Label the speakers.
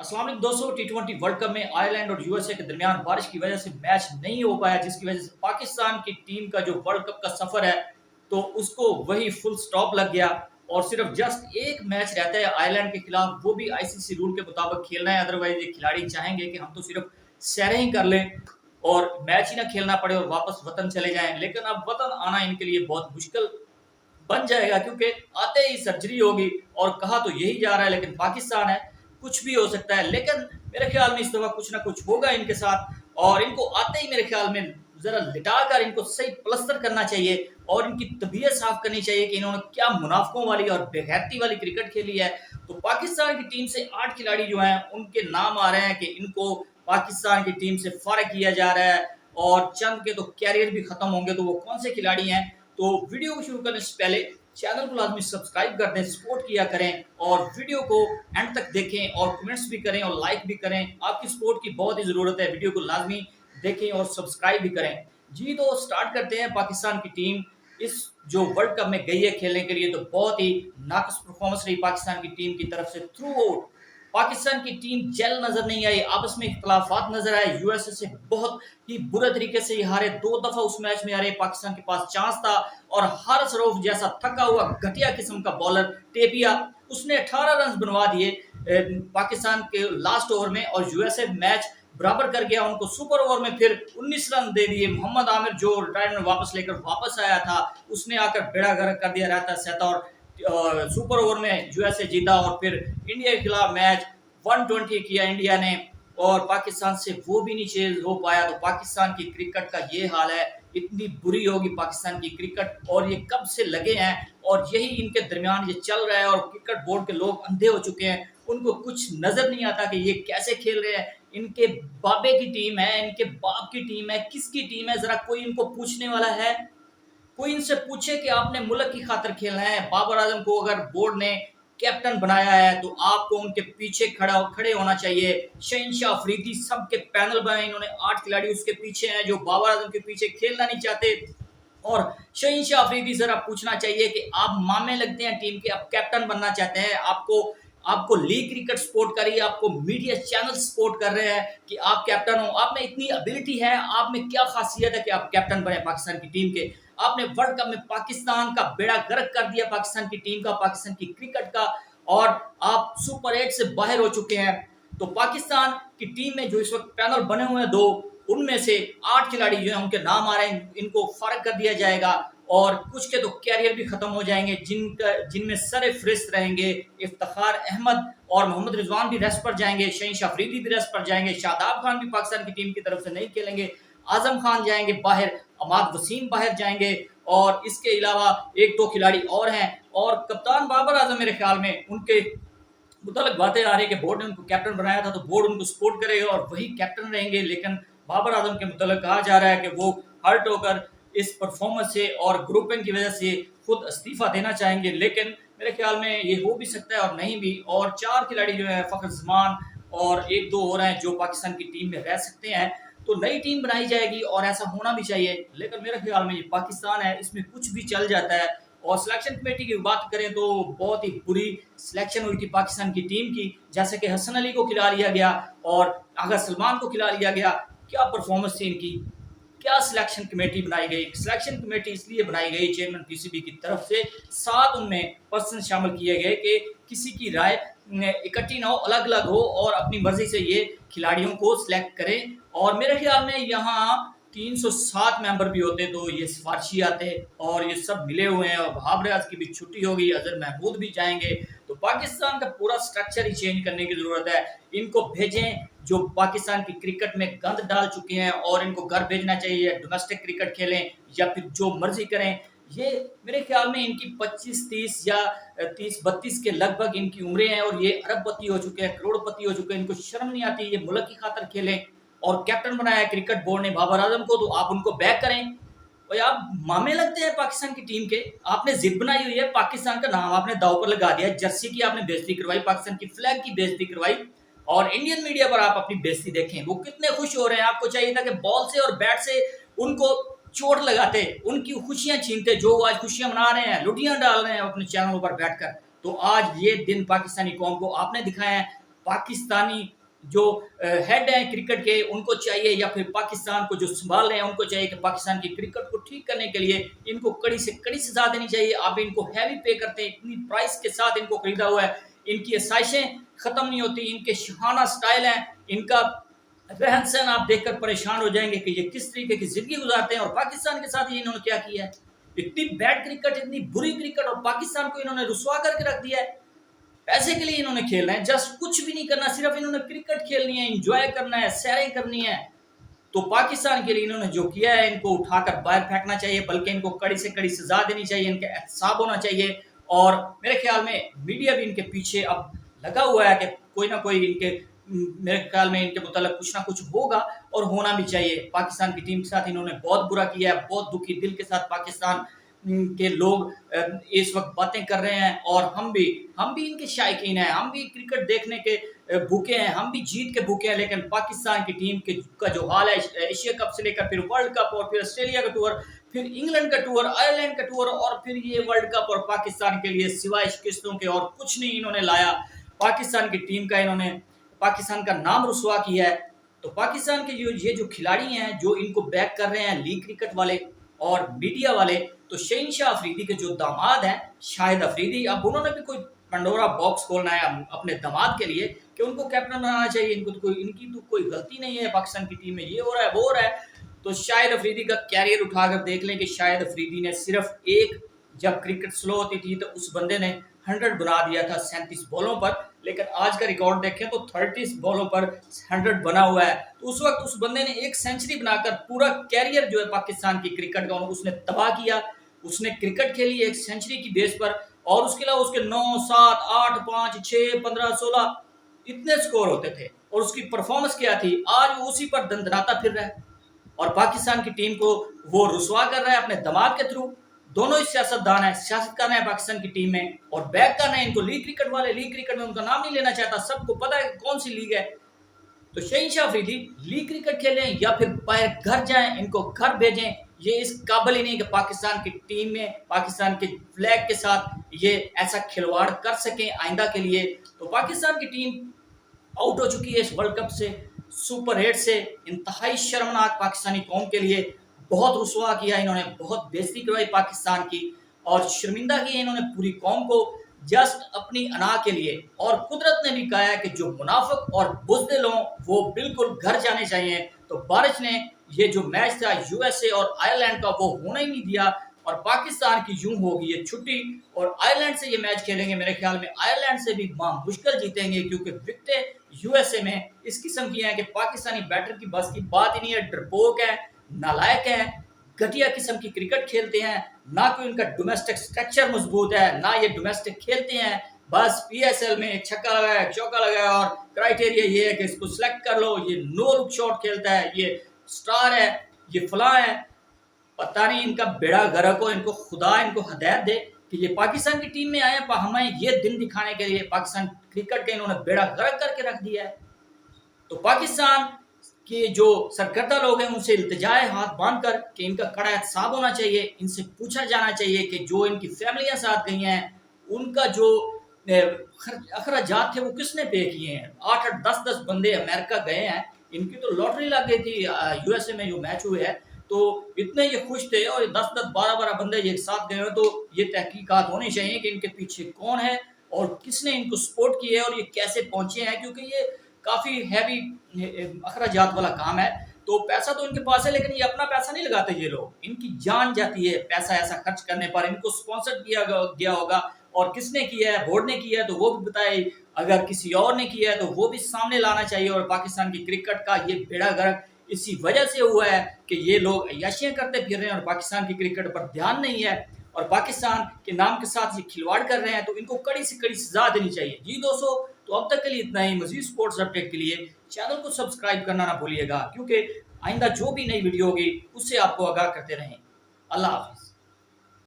Speaker 1: अस्सलाम वालेकुम दोस्तों। टी20 वर्ल्ड कप में आयरलैंड और यूएसए के दरमियान बारिश की वजह से मैच नहीं हो पाया, जिसकी वजह से पाकिस्तान की टीम का जो वर्ल्ड कप का सफर है तो उसको वही फुल स्टॉप लग गया। और सिर्फ जस्ट एक मैच रहता है आयरलैंड के खिलाफ, वो भी आईसीसी रूल के मुताबिक खेलना है। अदरवाइज ये खिलाड़ी चाहेंगे कि हम तो सिर्फ सैरें ही कर लें और मैच ही ना खेलना पड़े और वापस वतन चले जाएं। लेकिन अब वतन आना इनके लिए बहुत मुश्किल बन जाएगा, क्योंकि आते ही सर्जरी होगी। और कहा तो यही जा रहा है, लेकिन पाकिस्तान है, कुछ भी हो सकता है। लेकिन मेरे ख्याल में इस दफा कुछ ना कुछ होगा इनके साथ, और इनको आते ही मेरे ख्याल में जरा लिटाकर इनको सही प्लस्तर करना चाहिए और इनकी तबीयत साफ करनी चाहिए कि इन्होंने क्या मुनाफकों वाली और बेगैरती वाली क्रिकेट खेली है। तो पाकिस्तान की टीम से 8 खिलाड़ी जो हैं उनके नाम आ रहे हैं कि इनको पाकिस्तान की टीम से फारिग किया जा रहा है और चंद के तो कैरियर भी खत्म होंगे। तो वो कौन से खिलाड़ी हैं? तो वीडियो को शुरू करने से पहले चैनल को लाजमी सब्सक्राइब कर दें, सपोर्ट किया करें और वीडियो को एंड तक देखें और कमेंट्स भी करें और लाइक भी करें। आपकी सपोर्ट की बहुत ही ज़रूरत है। वीडियो को लाजमी देखें और सब्सक्राइब भी करें। जी, तो स्टार्ट करते हैं। पाकिस्तान की टीम इस जो वर्ल्ड कप में गई है खेलने के लिए, तो बहुत ही नाकस परफॉर्मेंस रही पाकिस्तान की टीम की तरफ से। थ्रू आउट पाकिस्तान की टीम जेल नजर नहीं आई, आपस में इख्तलाफात नजर आए। यूएसए से बहुत ही बुरे तरीके से ये हारे, 2 दफा उस मैच में हारे। पाकिस्तान के पास चांस था और हर सरोफ जैसा थका हुआ घटिया किस्म का बॉलर टेपिया, उसने 18 रन बनवा दिए पाकिस्तान के लास्ट ओवर में, और यूएसए मैच बराबर कर गया। उनको सुपर ओवर में फिर 19 रन दे दिए। मोहम्मद आमिर जो रिटायरमेंट वापस लेकर वापस आया था, उसने आकर बेड़ा गर्क कर दिया रहता सहता, और सुपर ओवर में यूएसए जीता। और फिर इंडिया के खिलाफ मैच 120 किया इंडिया ने, और पाकिस्तान से वो भी नहीं चेज हो पाया। तो पाकिस्तान की क्रिकेट का ये हाल है। इतनी बुरी होगी पाकिस्तान की क्रिकेट, और ये कब से लगे हैं और यही इनके दरमियान ये चल रहा है। और क्रिकेट बोर्ड के लोग अंधे हो चुके हैं, उनको कुछ नजर नहीं आता कि ये कैसे खेल रहे हैं। इनके बाबे की टीम है, इनके बाप की टीम है, किसकी टीम है? जरा कोई इनको पूछने वाला है? कोई इनसे पूछे कि आपने मुल्क की खातिर खेलना है। बाबर आजम को अगर बोर्ड ने कैप्टन बनाया है तो आपको उनके पीछे खड़े होना चाहिए। शहनशाह अफरीदी सबके पैनल बनाए इन्होंने, 8 खिलाड़ी उसके पीछे हैं जो बाबर आजम के पीछे खेलना नहीं चाहते। और शहनशाह अफरीदी जरा पूछना चाहिए कि आप मामे लगते हैं टीम के, आप कैप्टन बनना चाहते हैं, आपको आपको लीग क्रिकेट सपोर्ट कर रही है, आपको मीडिया चैनल सपोर्ट कर रहे हैं कि आप कैप्टन हो। आप में इतनी एबिलिटी है, आप में क्या खासियत है कि आप कैप्टन बने पाकिस्तान की टीम के? आपने वर्ल्ड कप में पाकिस्तान का बेड़ा गर्क कर दिया, पाकिस्तान की टीम का, पाकिस्तान की क्रिकेट का, और आप सुपर 8 से बाहर हो चुके हैं। तो पाकिस्तान की टीम में जो इस वक्त पैनल बने हुए हैं 2, उनमें से 8 खिलाड़ी जो हैं उनके नाम आ रहे हैं, इनको फर्क कर दिया जाएगा। और कुछ के तो कैरियर भी खत्म हो जाएंगे, जिनमें सर फहरिस्त रहेंगे इफ्तिखार अहमद और मोहम्मद रिजवान भी रेस्ट पर जाएंगे, शहनशाह अफरीदी भी रेस्ट पर जाएंगे, शादाब खान भी पाकिस्तान की टीम की तरफ से नहीं खेलेंगे, आजम खान जाएंगे बाहर, अमाद वसीम बाहर जाएंगे, और इसके अलावा 1-2 खिलाड़ी और हैं। और कप्तान बाबर आजम मेरे ख्याल में उनके मुतलक बातें आ रही है कि बोर्ड ने उनको कैप्टन बनाया था तो बोर्ड उनको सपोर्ट करेगा और वही कैप्टन रहेंगे। लेकिन बाबर आजम के मुतलक कहा जा रहा है कि वो हर्ट होकर इस परफॉर्मेंस से और ग्रुपिंग की वजह से खुद इस्तीफा देना चाहेंगे। लेकिन मेरे ख्याल में ये हो भी सकता है और नहीं भी। और 4 खिलाड़ी जो है, फ़खर जमान और 1-2 और हैं जो पाकिस्तान की टीम में रह सकते हैं। तो नई टीम बनाई जाएगी और ऐसा होना भी चाहिए। लेकिन मेरे ख्याल में ये पाकिस्तान है, इसमें कुछ भी चल जाता है। और सिलेक्शन कमेटी की बात करें तो बहुत ही बुरी सिलेक्शन हुई थी पाकिस्तान की टीम की, जैसे कि हसन अली को खिला लिया गया और आगा सलमान को खिला लिया गया। क्या परफॉर्मेंस थी इनकी, क्या सिलेक्शन कमेटी बनाई गई? सिलेक्शन कमेटी इसलिए बनाई गई चेयरमैन पीसीबी की तरफ से, 7 उनमें पर्सन शामिल किए गए कि किसी की राय इकट्ठी ना हो, अलग अलग हो और अपनी मर्जी से ये खिलाड़ियों को सिलेक्ट करें। और मेरे ख्याल में यहाँ 307 मेंबर भी होते तो ये सिफारशी आते, और ये सब मिले हुए हैं। और वहाब रियाज की भी छुट्टी होगी, अजहर महमूद भी जाएंगे। तो पाकिस्तान का पूरा स्ट्रक्चर ही चेंज करने की जरूरत है। इनको भेजें जो पाकिस्तान की क्रिकेट में गंद डाल चुके हैं, और इनको घर भेजना चाहिए, डोमेस्टिक क्रिकेट खेलें या फिर जो मर्जी करें। ये मेरे ख्याल में इनकी 25-30 या 30-32 के लगभग इनकी उम्रें हैं, और ये अरबपति हो चुके हैं, करोड़पति हो चुके हैं। इनको शर्म नहीं आती, ये मुल्क की खातिर खेलें। और कैप्टन बनाया क्रिकेट बोर्ड ने बाबर आजम को, तो आप उनको बैक करें। और आप मामे लगते हैं पाकिस्तान की टीम के, आपने जिद बनाई हुई है, पाकिस्तान का नाम आपने दाव पर लगा दिया, जर्सी की आपने बेइज्जती करवाई, पाकिस्तान की फ्लैग की बेइज्जती करवाई, और इंडियन मीडिया पर आप अपनी बेइज्जती देखें वो कितने खुश हो रहे हैं। आपको चाहिए था कि बॉल से और बैट से उनको चोट लगाते, उनकी खुशियां छीनते। जो आज खुशियां मना रहे हैं, लुटियां डाल रहे हैं अपने चैनलों पर बैठकर। तो आज ये दिन पाकिस्तानी कौम को आपने दिखाया है। पाकिस्तानी जो हेड हैं क्रिकेट के उनको चाहिए, या फिर पाकिस्तान को जो संभाल रहे हैं उनको चाहिए कि पाकिस्तान की क्रिकेट को ठीक करने के लिए इनको कड़ी से कड़ी सजा देनी चाहिए। आप इनको हैवी पे करते हैं, इतनी प्राइस के साथ इनको खरीदा हुआ है, इनकी आसाइशें खत्म नहीं होती, इनके शहाना स्टाइल है, इनका रहन सहन आप देखकर परेशान हो जाएंगे कि ये किस तरीके की जिंदगी गुजारते हैं। और पाकिस्तान के साथ ये इन्होंने क्या किया है, इतनी बैड क्रिकेट, इतनी बुरी क्रिकेट, और पाकिस्तान को इन्होंने रुसवा करके रख दिया है। पैसे के लिए इन्होंने खेलना है, जस्ट कुछ भी नहीं करना, सिर्फ इन्होंने क्रिकेट खेलनी है, एंजॉय करना है, सैरें करनी है। तो पाकिस्तान के लिए इन्होंने जो किया है इनको उठाकर बाहर फेंकना चाहिए, बल्कि इनको कड़ी से कड़ी सजा देनी चाहिए, इनके एहतसाब होना चाहिए। और मेरे ख्याल में मीडिया भी इनके पीछे अब लगा हुआ है कि कोई ना कोई इनके मेरे ख्याल में इनके मुताल्लिक कुछ ना कुछ होगा, और होना भी चाहिए। पाकिस्तान की टीम के साथ इन्होंने बहुत बुरा किया है, बहुत दुखी दिल के साथ पाकिस्तान के लोग इस वक्त बातें कर रहे हैं। और हम भी इनके शायकीन हैं, हम भी क्रिकेट देखने के भूखे हैं, हम भी जीत के भूखे हैं। लेकिन पाकिस्तान की टीम के का जो हाल है, एशिया कप से लेकर फिर वर्ल्ड कप, और फिर ऑस्ट्रेलिया का टूर, फिर इंग्लैंड का टूर, आयरलैंड का टूर, और फिर ये वर्ल्ड कप, और पाकिस्तान के लिए सिवाय शिकस्तों के और कुछ नहीं इन्होंने लाया। पाकिस्तान की टीम का इन्होंने पाकिस्तान का नाम रुसवा किया है। तो पाकिस्तान के ये जो खिलाड़ी हैं जो इनको बैक कर रहे हैं, लीग क्रिकेट वाले और मीडिया वाले, तो शहनशाह अफरीदी के जो दामाद हैं शाहिद अफरीदी, अब उन्होंने भी कोई पंडोरा बॉक्स खोलना है अपने दामाद के लिए कि उनको कैप्टन बनाना चाहिए। इनकी तो कोई गलती नहीं है, पाकिस्तान की टीम में ये हो रहा है वो हो रहा है। तो शाहिद अफरीदी का कैरियर उठाकर देख लें कि शाहिद अफरीदी ने सिर्फ एक, जब क्रिकेट स्लो होती थी तो उस बंदे ने 100 बना दिया था 37 बॉलों पर, लेकिन आज का रिकॉर्ड देखें तो 30 बॉलों पर 100 बना हुआ है। तो उस वक्त उस बंदे ने एक सेंचुरी बनाकर पूरा कैरियर जो है पाकिस्तान की क्रिकेट का उसने तबाह किया। उसने क्रिकेट खेली एक सेंचुरी की बेस पर, और उसके अलावा उसके 9, 7, 8, 5, 6, 15, 16 इतने स्कोर होते थे, और उसकी परफॉर्मेंस क्या थी, आज वो उसी पर दंदनाता फिर रहा है। और पाकिस्तान की टीम को वो रुसवा कर रहा है अपने दमाद के थ्रू। दोनों ही सियासतदान है, सियासत कर रहे हैं पाकिस्तान की टीम में, और बैक कर रहे हैं इनको लीग क्रिकेट वाले। लीग क्रिकेट में उनका नाम नहीं लेना चाहता, सबको पता है कौन सी लीग है। तो शहनशाह अफरीदी लीग क्रिकेट खेलें या फिर बाहर घर जाएं, इनको घर भेजें। ये इस काबिल ही नहीं कि पाकिस्तान की टीम में पाकिस्तान के फ्लैग के साथ ये ऐसा खिलवाड़ कर सकें आइंदा के लिए। तो पाकिस्तान की टीम आउट हो चुकी है इस वर्ल्ड कप से, सुपर 8 से। इंतहाई शर्मनाक पाकिस्तानी कौम के लिए, बहुत रुसवा किया इन्होंने, बहुत बेइज्जती करवाई पाकिस्तान की, और शर्मिंदा किया इन्होंने पूरी कौम को, जस्ट अपनी अना के लिए। और कुदरत ने भी कहा है कि जो मुनाफिक और बुज़दिल हों वो बिल्कुल घर जाने चाहिए। तो बारिश ने ये जो मैच था यूएसए और आयरलैंड का वो होना ही नहीं दिया, और पाकिस्तान की यूं होगी ये छुट्टी, और आयरलैंड से ये मैच खेलेंगे। मेरे ख्याल में आयरलैंड से भी मुश्किल जीतेंगे, क्योंकि विकेटें यूएसए में इस किस्म की हैं कि पाकिस्तानी बैटर की बस की बात ही नहीं है। डरपोक है, नालायक है, घटिया किस्म की क्रिकेट खेलते हैं, ना कोई उनका डोमेस्टिक स्ट्रक्चर मजबूत है, ना ये डोमेस्टिक खेलते हैं। बस पीएसएल में छक्का लगाया, चौका लगाया, और क्राइटेरिया ये है कि इसको सिलेक्ट कर लो, ये नो लुक शॉट खेलता है, ये स्टार है, ये फलां है। पता नहीं इनका बेड़ा गर्क हो, इनको खुदा इनको हदायत दे कि ये पाकिस्तान की टीम में आए हैं हमें ये दिन दिखाने के लिए। पाकिस्तान क्रिकेट का इन्होंने बेड़ा गर्क करके रख दिया है। तो पाकिस्तान के जो सरकर्दा लोग हैं उनसे इल्तिजा है हाथ बांध कर कि इनका कड़ा एहतसाब होना चाहिए, इनसे पूछा जाना चाहिए कि जो इनकी फैमिलियां साथ गई हैं उनका जो अखराजात थे वो किसने पे किए हैं। 8-8, 10-10 बंदे अमेरिका गए हैं, इनकी तो लॉटरी लग गई थी यूएसए में जो मैच हुए है। तो इतने ये खुश थे, और 10-10, 12-12 बंदे एक साथ गए हैं। तो ये तहकीकात होनी चाहिए कि इनके पीछे कौन है और किसने इनको सपोर्ट किया है, और ये कैसे पहुंचे हैं, क्योंकि ये काफ़ी हैवी अखराजात वाला काम है। तो पैसा तो इनके पास है, लेकिन ये अपना पैसा नहीं लगाते ये लोग, इनकी जान जाती है पैसा ऐसा खर्च करने पर। इनको स्पॉन्सर किया गया होगा, और किसने किया है, बोर्ड ने किया है तो वो भी बताए, अगर किसी और ने किया है तो वो भी सामने लाना चाहिए। और पाकिस्तान की क्रिकेट का ये बेड़ा गर्क इसी वजह से हुआ है कि ये लोग अय्याशियाँ करते फिर रहे हैं, और पाकिस्तान की क्रिकेट पर ध्यान नहीं है, और पाकिस्तान के नाम के साथ ये खिलवाड़ कर रहे हैं। तो इनको कड़ी से कड़ी सजा देनी चाहिए। जी दोस्तों, तो अब तक के लिए इतना ही। मजीद स्पोर्ट्स अपडेट के लिए चैनल को सब्सक्राइब करना ना भूलिएगा, क्योंकि आइंदा जो भी नई वीडियो होगी उससे आपको आगाह करते रहें। अल्लाह हाफिज़।